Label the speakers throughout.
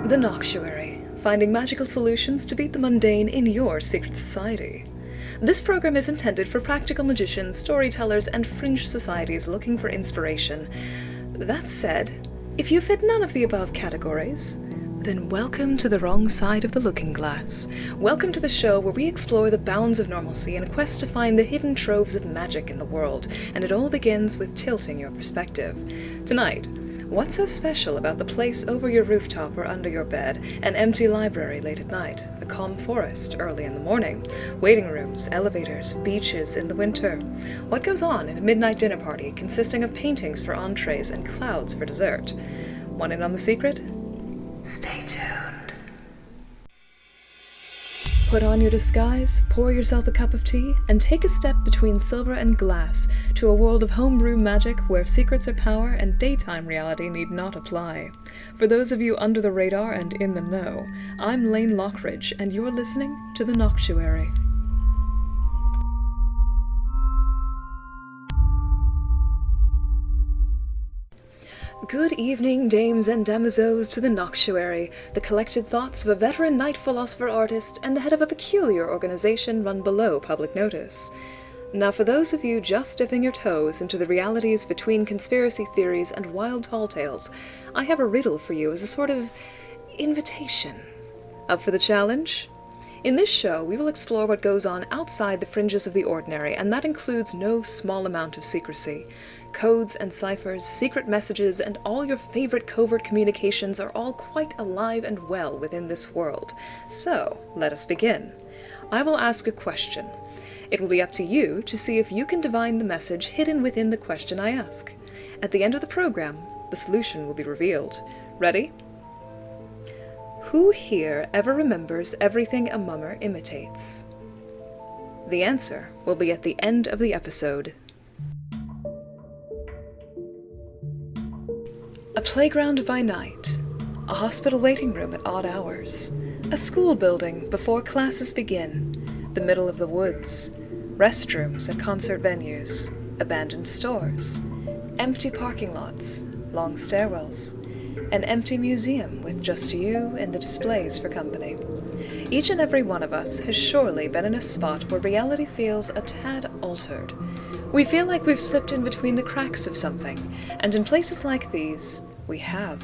Speaker 1: The Noctuary, finding magical solutions to beat the mundane in your secret society. This program is intended for practical magicians, storytellers, and fringe societies looking for inspiration. That said, if you fit none of the above categories, then welcome to the wrong side of the looking glass. Welcome to the show where we explore the bounds of normalcy in a quest to find the hidden troves of magic in the world, and it all begins with tilting your perspective. Tonight, what's so special about the place over your rooftop or under your bed, an empty library late at night, a calm forest early in the morning, waiting rooms, elevators, beaches in the winter? What goes on in a midnight dinner party consisting of paintings for entrees and clouds for dessert? Want in on the secret? Stay tuned. Put on your disguise, pour yourself a cup of tea, and take a step between silver and glass to a world of homebrew magic where secrets are power and daytime reality need not apply. For those of you under the radar and in the know, I'm Amanda Lockridge, and you're listening to The Noctuary. Good evening, dames and damoiselles, to The Noctuary, the collected thoughts of a veteran night philosopher artist and the head of a peculiar organization run below public notice. Now, for those of you just dipping your toes into the realities between conspiracy theories and wild tall tales, I have a riddle for you as a sort of invitation. Up for the challenge? In this show, we will explore what goes on outside the fringes of the ordinary, and that includes no small amount of secrecy. Codes and ciphers, secret messages, and all your favorite covert communications are all quite alive and well within this world. So, let us begin. I will ask a question. It will be up to you to see if you can divine the message hidden within the question I ask. At the end of the program, the solution will be revealed. Ready? Who here ever remembers everything a mummer imitates? The answer will be at the end of the episode. A playground by night, a hospital waiting room at odd hours, a school building before classes begin, the middle of the woods, restrooms at concert venues, abandoned stores, empty parking lots, long stairwells, an empty museum with just you and the displays for company. Each and every one of us has surely been in a spot where reality feels a tad altered. We feel like we've slipped in between the cracks of something, and in places like these, we have.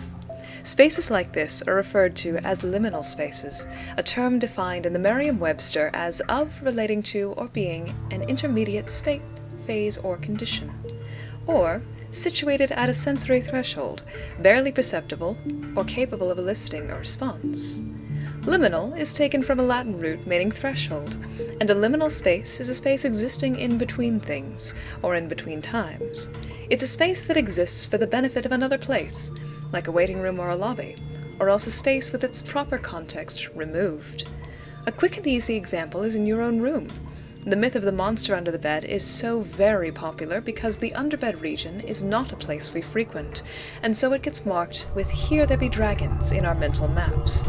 Speaker 1: Spaces like this are referred to as liminal spaces, a term defined in the Merriam-Webster as of, relating to, or being an intermediate state, phase, or condition, or situated at a sensory threshold, barely perceptible, or capable of eliciting a response. Liminal is taken from a Latin root meaning threshold, and a liminal space is a space existing in between things, or in between times. It's a space that exists for the benefit of another place, like a waiting room or a lobby, or else a space with its proper context removed. A quick and easy example is in your own room. The myth of the monster under the bed is so very popular because the underbed region is not a place we frequent, and so it gets marked with "Here there be dragons" in our mental maps.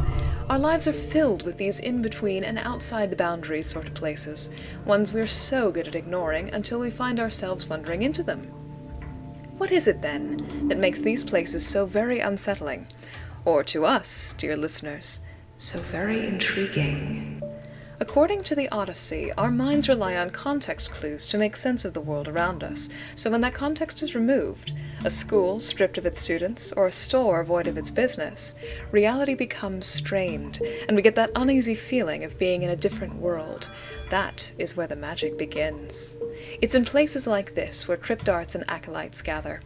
Speaker 1: Our lives are filled with these in-between and outside the boundaries sort of places, ones we're so good at ignoring until we find ourselves wandering into them. What is it, then, that makes these places so very unsettling? Or to us, dear listeners, so very intriguing? According to the Odyssey, our minds rely on context clues to make sense of the world around us, so when that context is removed, a school stripped of its students, or a store void of its business, reality becomes strained, and we get that uneasy feeling of being in a different world. That is where the magic begins. It's in places like this where cryptarts and acolytes gather,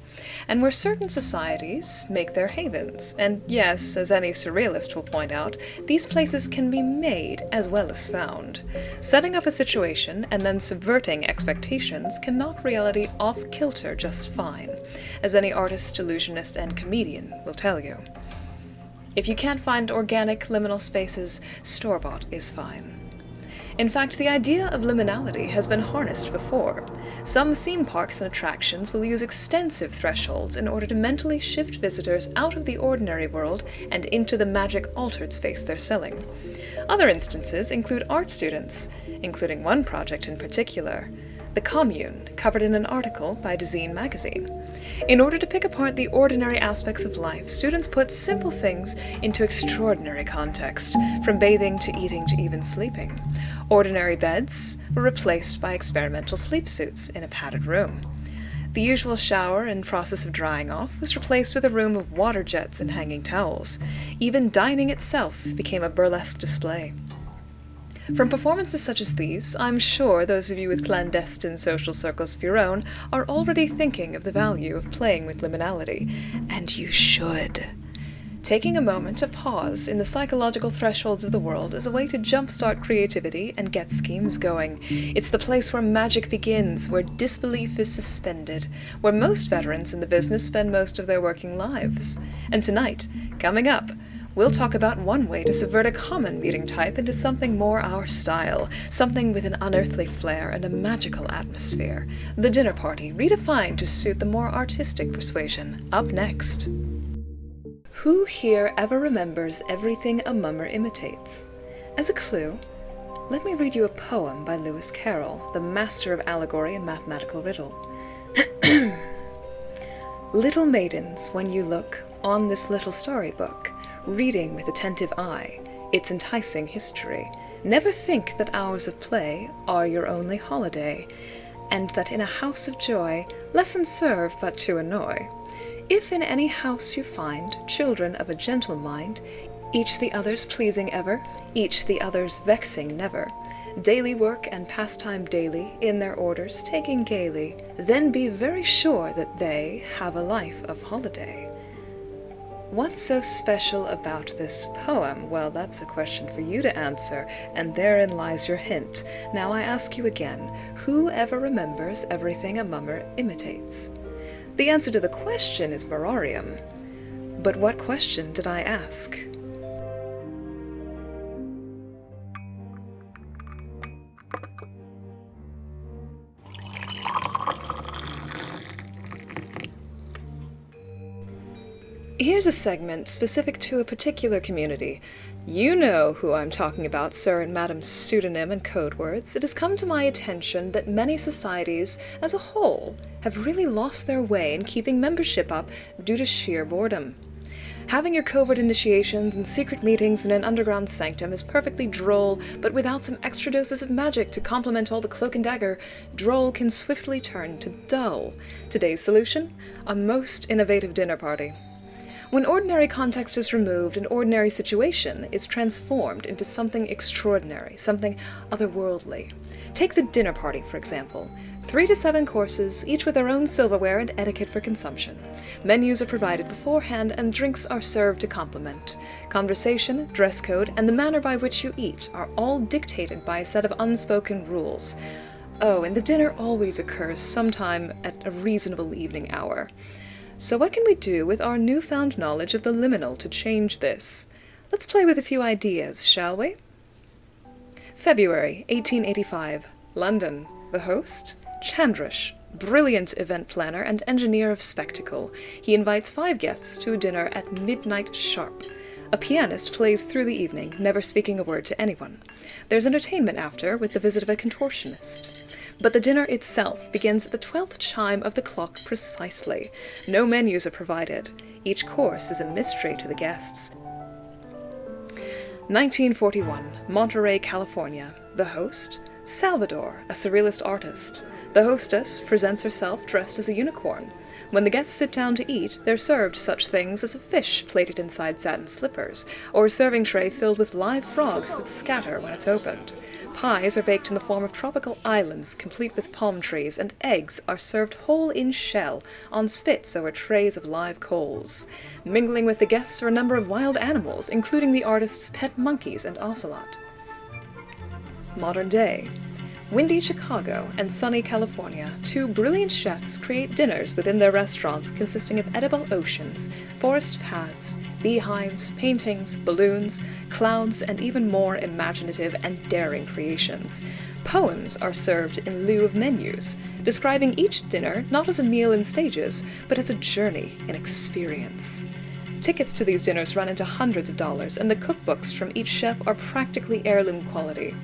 Speaker 1: and where certain societies make their havens. And yes, as any surrealist will point out, these places can be made as well as found. Setting up a situation and then subverting expectations can knock reality off-kilter just fine, as any artist, illusionist, and comedian will tell you. If you can't find organic liminal spaces, store-bought is fine. In fact, the idea of liminality has been harnessed before. Some theme parks and attractions will use extensive thresholds in order to mentally shift visitors out of the ordinary world and into the magic-altered space they're selling. Other instances include art students, including one project in particular, The Commune, covered in an article by Dezeen magazine. In order to pick apart the ordinary aspects of life, students put simple things into extraordinary context, from bathing to eating to even sleeping. Ordinary beds were replaced by experimental sleep suits in a padded room. The usual shower and process of drying off was replaced with a room of water jets and hanging towels. Even dining itself became a burlesque display. From performances such as these, I'm sure those of you with clandestine social circles of your own are already thinking of the value of playing with liminality, and you should. Taking a moment to pause in the psychological thresholds of the world is a way to jumpstart creativity and get schemes going. It's the place where magic begins, where disbelief is suspended, where most veterans in the business spend most of their working lives. And tonight, coming up, we'll talk about one way to subvert a common meeting type into something more our style, something with an unearthly flair and a magical atmosphere. The dinner party, redefined to suit the more artistic persuasion. Up next. Who here ever remembers everything a mummer imitates? As a clue, let me read you a poem by Lewis Carroll, the master of allegory and mathematical riddle. Little maidens, when you look on this little storybook, reading with attentive eye its enticing history, never think that hours of play are your only holiday, and that in a house of joy lessons serve but to annoy. If in any house you find children of a gentle mind, each the others pleasing ever, each the others vexing never, daily work and pastime daily in their orders taking gaily, then be very sure that they have a life of holiday. What's so special about this poem? Well, that's a question for you to answer, and therein lies your hint. Now I ask you again, who ever remembers everything a mummer imitates? The answer to the question is Mararium. But what question did I ask? Here's a segment specific to a particular community. You know who I'm talking about, Sir and Madam's pseudonym and code words. It has come to my attention that many societies, as a whole, have really lost their way in keeping membership up due to sheer boredom. Having your covert initiations and secret meetings in an underground sanctum is perfectly droll, but without some extra doses of magic to complement all the cloak and dagger, droll can swiftly turn to dull. Today's solution? A most innovative dinner party. When ordinary context is removed, an ordinary situation is transformed into something extraordinary, something otherworldly. Take the dinner party, for example. 3 to 7 courses, each with their own silverware and etiquette for consumption. Menus are provided beforehand, and drinks are served to complement. Conversation, dress code, and the manner by which you eat are all dictated by a set of unspoken rules. Oh, and the dinner always occurs sometime at a reasonable evening hour. So what can we do with our newfound knowledge of the liminal to change this? Let's play with a few ideas, shall we? February 1885, London. The host? Chandrish, brilliant event planner and engineer of spectacle. He invites 5 guests to a dinner at midnight sharp. A pianist plays through the evening, never speaking a word to anyone. There's entertainment after, with the visit of a contortionist. But the dinner itself begins at the 12th chime of the clock precisely. No menus are provided. Each course is a mystery to the guests. 1941, Monterey, California. The host? Salvador, a surrealist artist. The hostess presents herself dressed as a unicorn. When the guests sit down to eat, they're served such things as a fish plated inside satin slippers, or a serving tray filled with live frogs that scatter when it's opened. Pies are baked in the form of tropical islands, complete with palm trees, and eggs are served whole in shell, on spits over trays of live coals. Mingling with the guests are a number of wild animals, including the artist's pet monkeys and ocelot. Modern day. Windy Chicago and sunny California, 2 brilliant chefs create dinners within their restaurants consisting of edible oceans, forest paths, beehives, paintings, balloons, clouds, and even more imaginative and daring creations. Poems are served in lieu of menus, describing each dinner not as a meal in stages, but as a journey in experience. Tickets to these dinners run into hundreds of dollars, and the cookbooks from each chef are practically heirloom quality.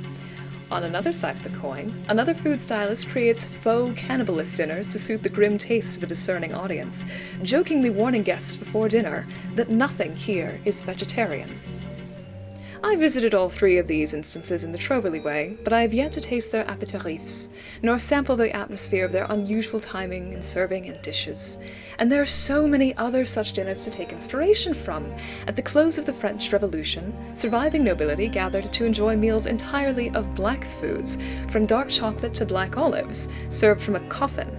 Speaker 1: On another side of the coin, another food stylist creates faux cannibalist dinners to suit the grim tastes of a discerning audience, jokingly warning guests before dinner that nothing here is vegetarian. I visited all three of these instances in the Troverly way, but I have yet to taste their apéritifs, nor sample the atmosphere of their unusual timing in serving and dishes. And there are so many other such dinners to take inspiration from. At the close of the French Revolution, surviving nobility gathered to enjoy meals entirely of black foods, from dark chocolate to black olives, served from a coffin.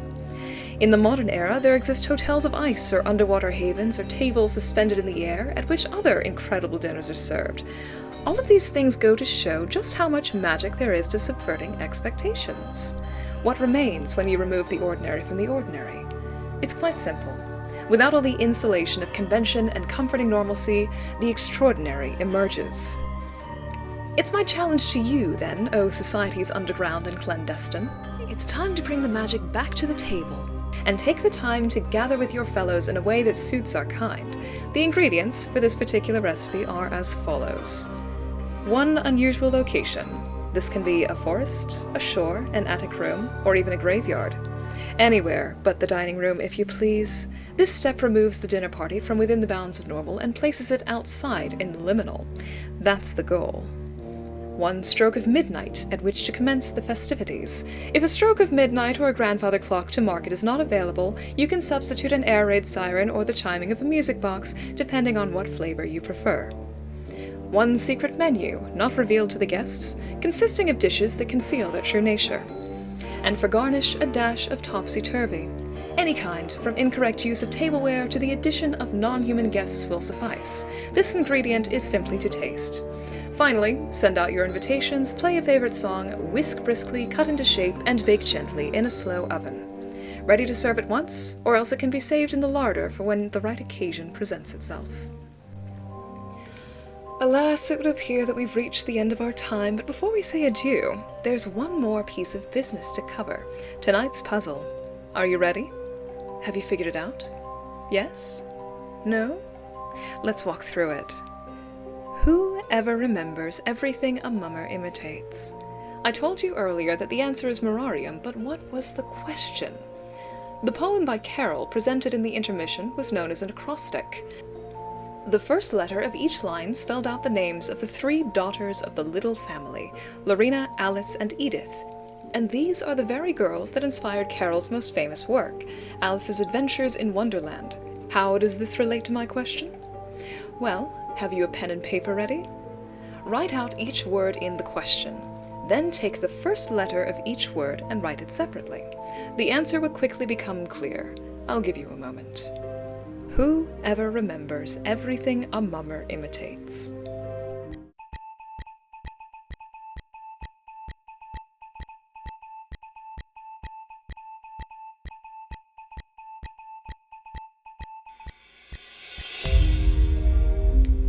Speaker 1: In the modern era, there exist hotels of ice or underwater havens or tables suspended in the air at which other incredible dinners are served. All of these things go to show just how much magic there is to subverting expectations. What remains when you remove the ordinary from the ordinary? It's quite simple. Without all the insulation of convention and comforting normalcy, the extraordinary emerges. It's my challenge to you, then, O societies underground and clandestine. It's time to bring the magic back to the table, and take the time to gather with your fellows in a way that suits our kind. The ingredients for this particular recipe are as follows. 1 unusual location. This can be a forest, a shore, an attic room, or even a graveyard. Anywhere but the dining room, if you please. This step removes the dinner party from within the bounds of normal and places it outside in the liminal. That's the goal. 1 stroke of midnight at which to commence the festivities. If a stroke of midnight or a grandfather clock to mark it is not available, you can substitute an air raid siren or the chiming of a music box, depending on what flavor you prefer. 1 secret menu, not revealed to the guests, consisting of dishes that conceal their true nature. And for garnish, a dash of topsy-turvy. Any kind, from incorrect use of tableware to the addition of non-human guests will suffice. This ingredient is simply to taste. Finally, send out your invitations, play a favorite song, whisk briskly, cut into shape, and bake gently in a slow oven. Ready to serve at once, or else it can be saved in the larder for when the right occasion presents itself. Alas, it would appear that we've reached the end of our time, but before we say adieu, there's one more piece of business to cover. Tonight's puzzle. Are you ready? Have you figured it out? Yes? No? Let's walk through it. Who ever remembers everything a mummer imitates? I told you earlier that the answer is Mirarium, but what was the question? The poem by Carol, presented in the intermission, was known as an acrostic. The first letter of each line spelled out the names of the 3 daughters of the Little family, Lorena, Alice, and Edith. And these are the very girls that inspired Carol's most famous work, Alice's Adventures in Wonderland. How does this relate to my question? Well, have you a pen and paper ready? Write out each word in the question. Then take the first letter of each word and write it separately. The answer will quickly become clear. I'll give you a moment. Who ever remembers everything a mummer imitates?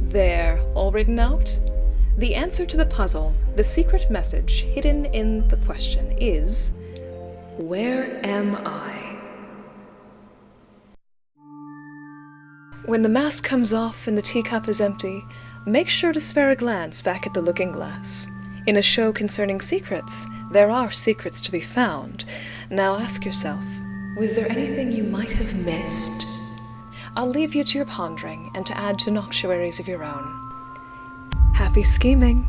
Speaker 1: There, all written out? The answer to the puzzle, the secret message hidden in the question is, where am I? When the mask comes off and the teacup is empty, make sure to spare a glance back at the looking glass. In a show concerning secrets, there are secrets to be found. Now ask yourself, was there anything you might have missed? I'll leave you to your pondering and to add to noctuaries of your own. Happy scheming!